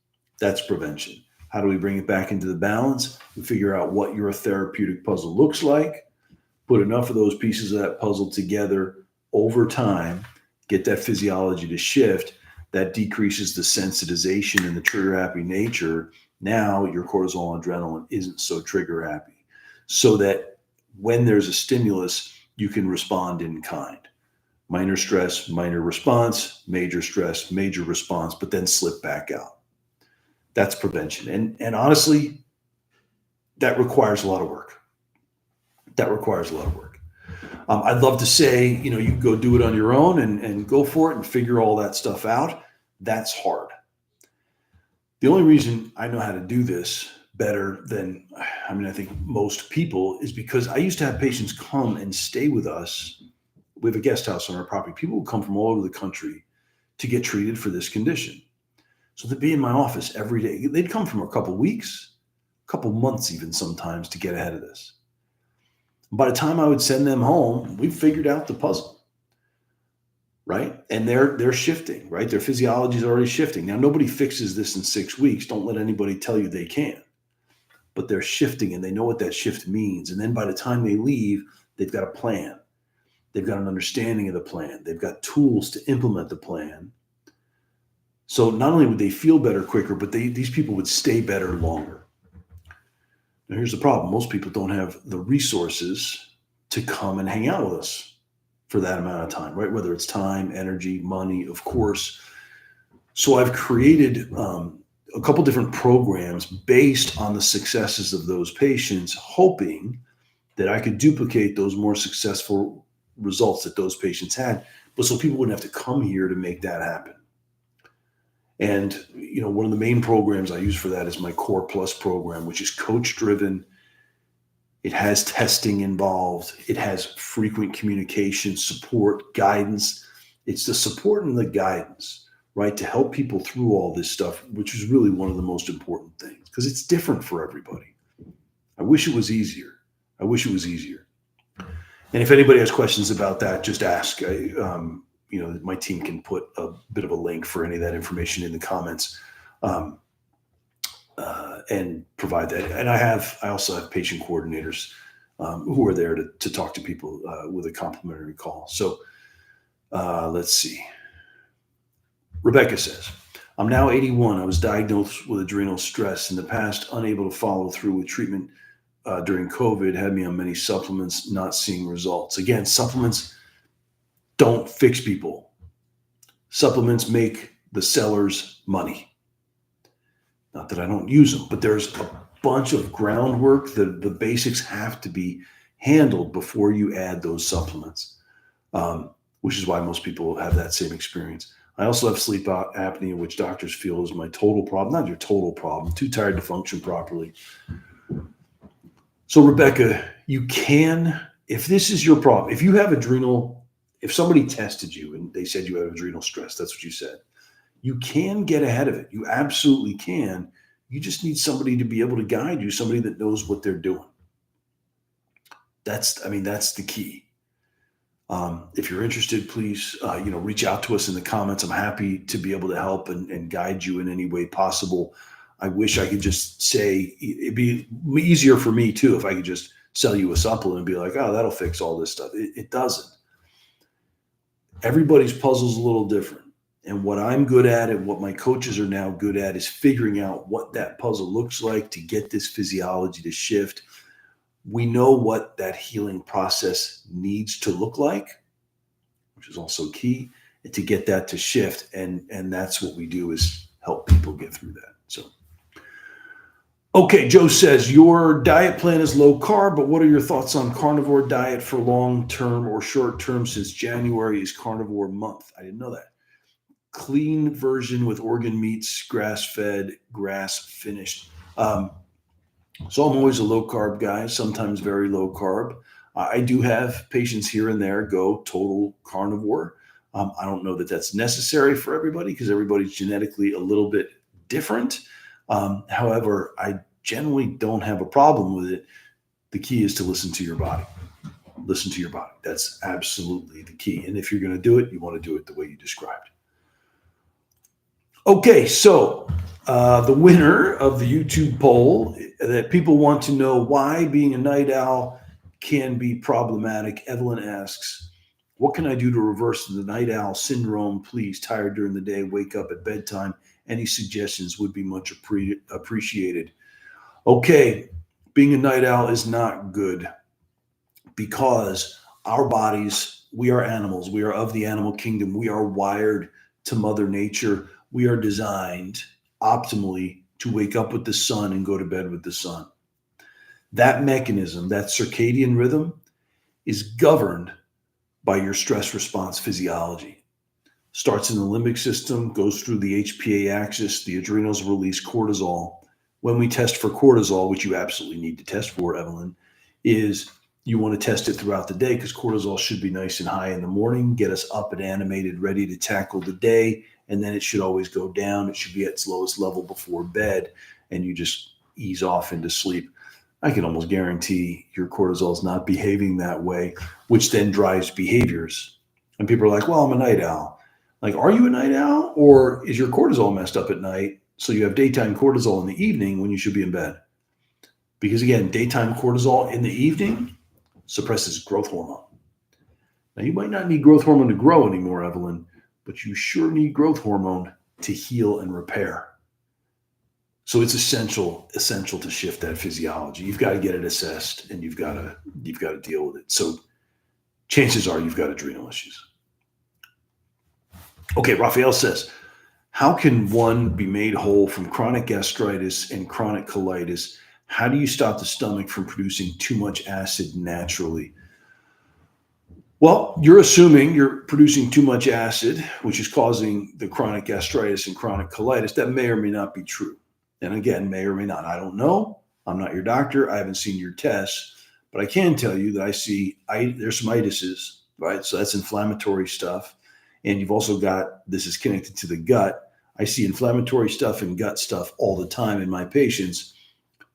That's prevention. How do we bring it back into the balance? We figure out what your therapeutic puzzle looks like, put enough of those pieces of that puzzle together over time, get that physiology to shift. That decreases the sensitization and the trigger happy nature. Now your cortisol and adrenaline isn't so trigger happy, so that when there's a stimulus, you can respond in kind. Minor stress, minor response, major stress, major response, but then slip back out. That's prevention. And honestly, that requires a lot of work. I'd love to say, you can go do it on your own and go for it and figure all that stuff out. That's hard. The only reason I know how to do this better than, I think most people, is because I used to have patients come and stay with us. We have a guest house on our property. People would come from all over the country to get treated for this condition. So they'd be in my office every day. They'd come from a couple weeks, a couple months even sometimes to get ahead of this. By the time I would send them home, we figured out the puzzle, right? And they're shifting, right? Their physiology is already shifting. Now, nobody fixes this in 6 weeks. Don't let anybody tell you they can. But they're shifting, and they know what that shift means. And then by the time they leave, they've got a plan. They've got an understanding of the plan. They've got tools to implement the plan. So not only would they feel better quicker, but these people would stay better longer. Now, here's the problem. Most people don't have the resources to come and hang out with us for that amount of time, right? Whether it's time, energy, money, of course. So I've created a couple different programs based on the successes of those patients, hoping that I could duplicate those more successful results that those patients had, but so people wouldn't have to come here to make that happen. And, one of the main programs I use for that is my Core Plus program, which is coach driven. It has testing involved. It has frequent communication, support, guidance. It's the support and the guidance, right? To help people through all this stuff, which is really one of the most important things, because it's different for everybody. I wish it was easier. And if anybody has questions about that, just ask. My team can put a bit of a link for any of that information in the comments and provide that. And I also have patient coordinators who are there to talk to people with a complimentary call. So let's see. Rebecca says, I'm now 81. I was diagnosed with adrenal stress in the past, unable to follow through with treatment during COVID, had me on many supplements, not seeing results. Again, supplements don't fix people. Supplements make the sellers money. Not that I don't use them, but there's a bunch of groundwork. The basics have to be handled before you add those supplements, which is why most people have that same experience. I also have sleep apnea, which doctors feel is my total problem, not your total problem, too tired to function properly. So Rebecca, you can, if this is your problem, if you have adrenal, if somebody tested you and they said you have adrenal stress, that's what you said, you can get ahead of it. You absolutely can. You just need somebody to be able to guide you, somebody that knows what they're doing. That's the key. If you're interested, please, reach out to us in the comments. I'm happy to be able to help and guide you in any way possible. I wish I could just say, it'd be easier for me too if I could just sell you a supplement and be like, oh, that'll fix all this stuff. It doesn't. Everybody's puzzle's a little different. And what I'm good at and what my coaches are now good at is figuring out what that puzzle looks like to get this physiology to shift. We know what that healing process needs to look like, which is also key, to get that to shift. And that's what we do, is help people get through that. So, okay, Joe says, your diet plan is low carb, but what are your thoughts on carnivore diet for long-term or short-term, since January is carnivore month? I didn't know that. Clean version with organ meats, grass-fed, grass-finished. So I'm always a low-carb guy, sometimes very low carb. I do have patients here and there go total carnivore. I don't know that that's necessary for everybody because everybody's genetically a little bit different. However, I generally don't have a problem with it. The key is to listen to your body. Listen to your body. That's absolutely the key. And if you're going to do it, you want to do it the way you described. Okay, so the winner of the YouTube poll that people want to know why being a night owl can be problematic. Evelyn asks, what can I do to reverse the night owl syndrome? Please, tired during the day, wake up at bedtime. Any suggestions would be much appreciated. Okay, being a night owl is not good because our bodies, we are animals. We are of the animal kingdom. We are wired to Mother Nature. We are designed optimally to wake up with the sun and go to bed with the sun. That mechanism, that circadian rhythm, is governed by your stress response physiology. Starts in the limbic system, goes through the HPA axis, the adrenals release cortisol. When we test for cortisol, which you absolutely need to test for, Evelyn, is you want to test it throughout the day because cortisol should be nice and high in the morning, get us up and animated, ready to tackle the day. And then it should always go down. It should be at its lowest level before bed, and you just ease off into sleep. I can almost guarantee your cortisol is not behaving that way, which then drives behaviors. And people are like, well, I'm a night owl. Like, are you a night owl, or is your cortisol messed up at night so you have daytime cortisol in the evening when you should be in bed? Because again, daytime cortisol in the evening suppresses growth hormone. Now, you might not need growth hormone to grow anymore, Evelyn, but you sure need growth hormone to heal and repair. So it's essential to shift that physiology. You've got to get it assessed, and you've got to deal with it. So chances are you've got adrenal issues. Okay, Raphael says, how can one be made whole from chronic gastritis and chronic colitis? How do you stop the stomach from producing too much acid naturally? Well, you're assuming you're producing too much acid, which is causing the chronic gastritis and chronic colitis. That may or may not be true. And again, may or may not. I don't know. I'm not your doctor. I haven't seen your tests. But I can tell you that there's some itises, right? So that's inflammatory stuff. And you've also got, this is connected to the gut. I see inflammatory stuff and gut stuff all the time in my patients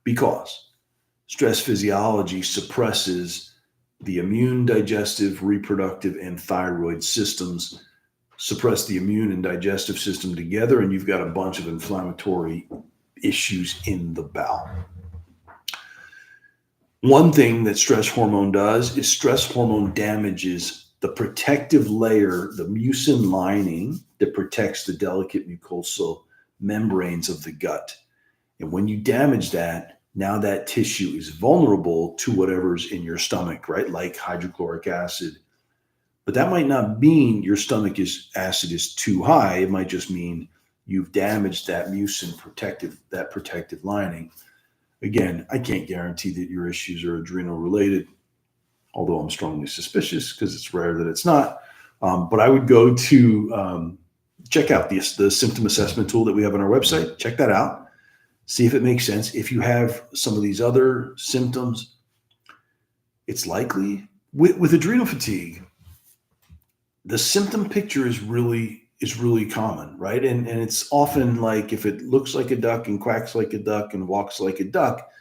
because stress physiology suppresses the immune, digestive, reproductive, and thyroid systems. Suppress the immune and digestive system together, and you've got a bunch of inflammatory issues in the bowel. One thing that stress hormone does is stress hormone damages the protective layer, the mucin lining that protects the delicate mucosal membranes of the gut. And when you damage that, now that tissue is vulnerable to whatever's in your stomach, right? Like hydrochloric acid. But that might not mean your stomach acid is too high. It might just mean you've damaged that mucin protective lining. Again, I can't guarantee that your issues are adrenal related. although I'm strongly suspicious because it's rare that it's not. But I would go to check out the symptom assessment tool that we have on our website. Check that out. See if it makes sense. If you have some of these other symptoms, it's likely with adrenal fatigue, the symptom picture is really common, right? And it's often like if it looks like a duck and quacks like a duck and walks like a duck,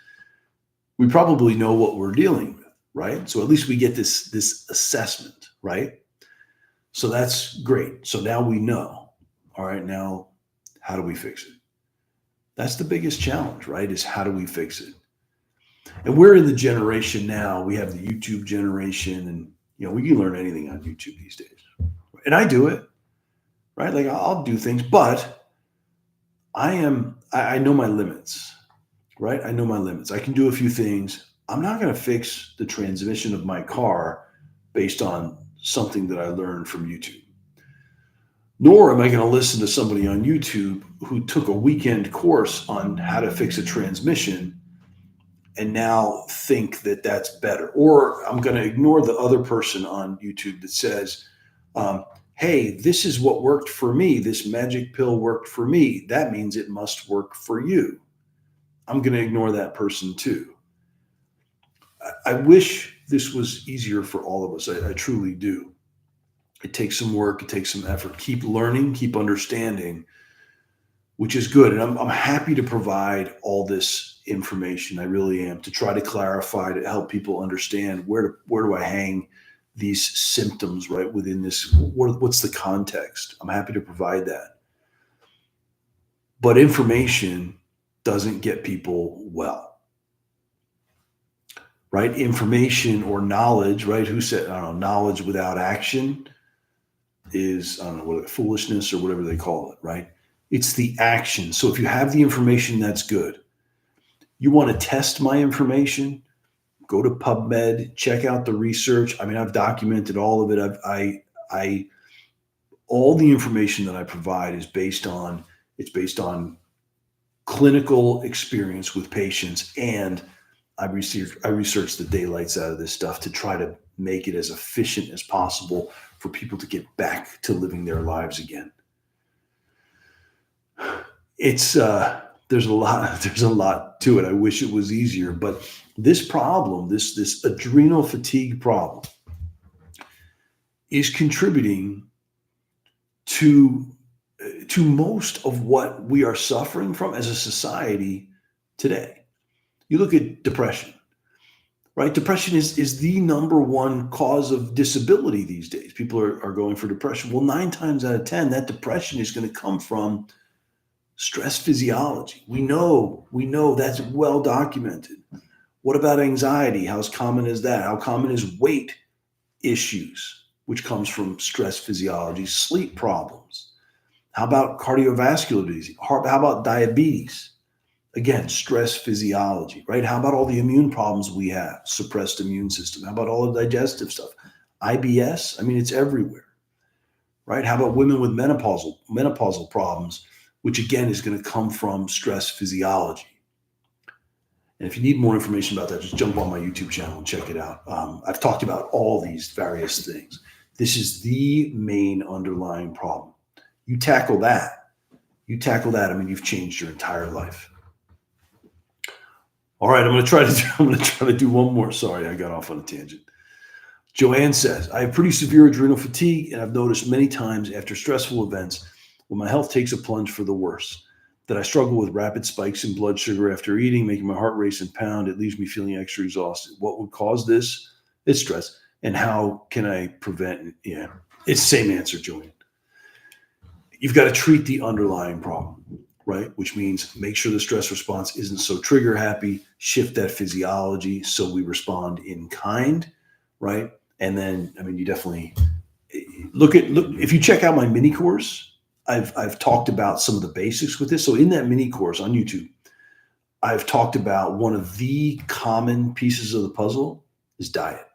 we probably know what we're dealing with, right? So at least we get this assessment, right? So that's great. So now we know. All right, now how do we fix it? That's the biggest challenge, right? Is how do we fix it? And we're in the generation now, we have the YouTube generation, and we can learn anything on YouTube these days. And I do it, right? Like I'll do things, but I know my limits, right? I know my limits. I can do a few things. I'm not going to fix the transmission of my car based on something that I learned from YouTube. Nor am I going to listen to somebody on YouTube who took a weekend course on how to fix a transmission and now think that that's better. Or I'm going to ignore the other person on YouTube that says, hey, this is what worked for me. This magic pill worked for me. That means it must work for you. I'm going to ignore that person too. I wish this was easier for all of us. I truly do. It takes some work. It takes some effort. Keep learning, keep understanding, which is good. And I'm happy to provide all this information. I really am, to try to clarify, to help people understand where do I hang these symptoms, right, within this. What's the context? I'm happy to provide that. But information doesn't get people well, right? Information or knowledge, right? Who said, I don't know, knowledge without action is, I don't know, what, foolishness or whatever they call it, right? It's the action. So if you have the information, that's good. You want to test my information, go to PubMed, check out the research. I mean, I've documented all of it. All the information that I provide is based on clinical experience with patients, and I research the daylights out of this stuff to try to make it as efficient as possible for people to get back to living their lives again. It's there's a lot to it. I wish it was easier, but this problem, this adrenal fatigue problem, is contributing to most of what we are suffering from as a society today. You look at depression, right? Depression is the number one cause of disability these days. People are going for depression. Well, 9 times out of 10, that depression is going to come from stress physiology. We know that's well documented. What about anxiety? How common is that? How common is weight issues, which comes from stress physiology? Sleep problems. How about cardiovascular disease? How about diabetes? Again, stress physiology, right? How about all the immune problems we have? Suppressed immune system. How about all the digestive stuff? IBS, I mean, it's everywhere, right? How about women with menopausal problems, which again is going to come from stress physiology? And if you need more information about that, just jump on my YouTube channel and check it out. I've talked about all these various things. This is the main underlying problem. You tackle that. I mean, you've changed your entire life. All right, I'm going to try to do one more. Sorry, I got off on a tangent. Joanne says, I have pretty severe adrenal fatigue, and I've noticed many times after stressful events when my health takes a plunge for the worse, that I struggle with rapid spikes in blood sugar after eating, making my heart race and pound. It leaves me feeling extra exhausted. What would cause this? It's stress. And how can I prevent it? Yeah, it's the same answer, Joanne. You've got to treat the underlying problem, right? Which means make sure the stress response isn't so trigger happy, shift that physiology so we respond in kind, right? And then, I mean, you definitely look, if you check out my mini course, I've talked about some of the basics with this. So in that mini course on YouTube, I've talked about one of the common pieces of the puzzle is diet.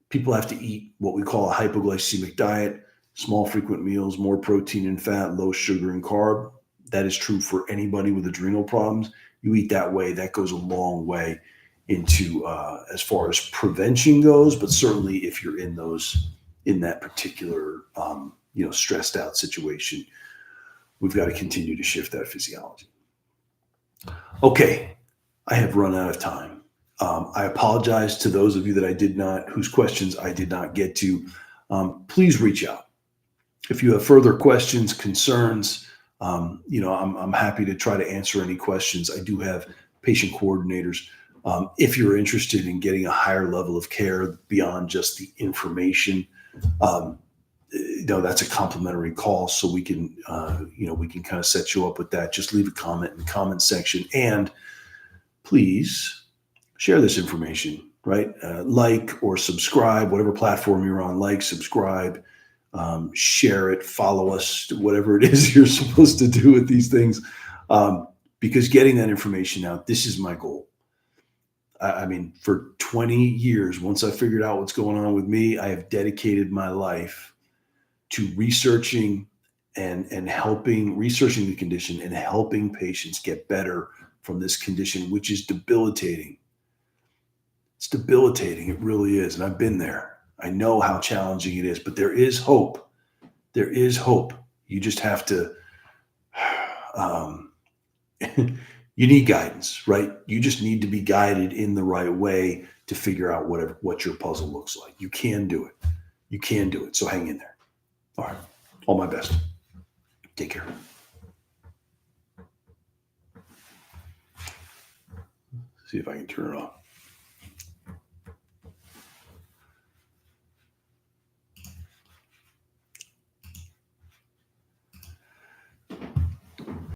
People have to eat what we call a hypoglycemic diet, small frequent meals, more protein and fat, low sugar and carb. That is true for anybody with adrenal problems. You eat that way, that goes a long way into as far as prevention goes, but certainly if you're in that particular stressed out situation, we've got to continue to shift that physiology. Okay, I have run out of time. I apologize to those of you whose questions I did not get to. Please reach out if you have further questions, concerns. I'm happy to try to answer any questions. I do have patient coordinators. If you're interested in getting a higher level of care beyond just the information, that's a complimentary call, so we can kind of set you up with that. Just leave a comment in the comment section, and please share this information, right? Like or subscribe, whatever platform you're on, like, subscribe, share it, follow us, whatever it is you're supposed to do with these things. Because getting that information out, this is my goal. I mean, for 20 years, once I figured out what's going on with me, I have dedicated my life to researching researching the condition and helping patients get better from this condition, which is debilitating. It's debilitating. It really is. And I've been there. I know how challenging it is, but there is hope. There is hope. You just have to, you need guidance, right? You just need to be guided in the right way to figure out what your puzzle looks like. You can do it. You can do it. So hang in there. All right. All my best. Take care. See if I can turn it off.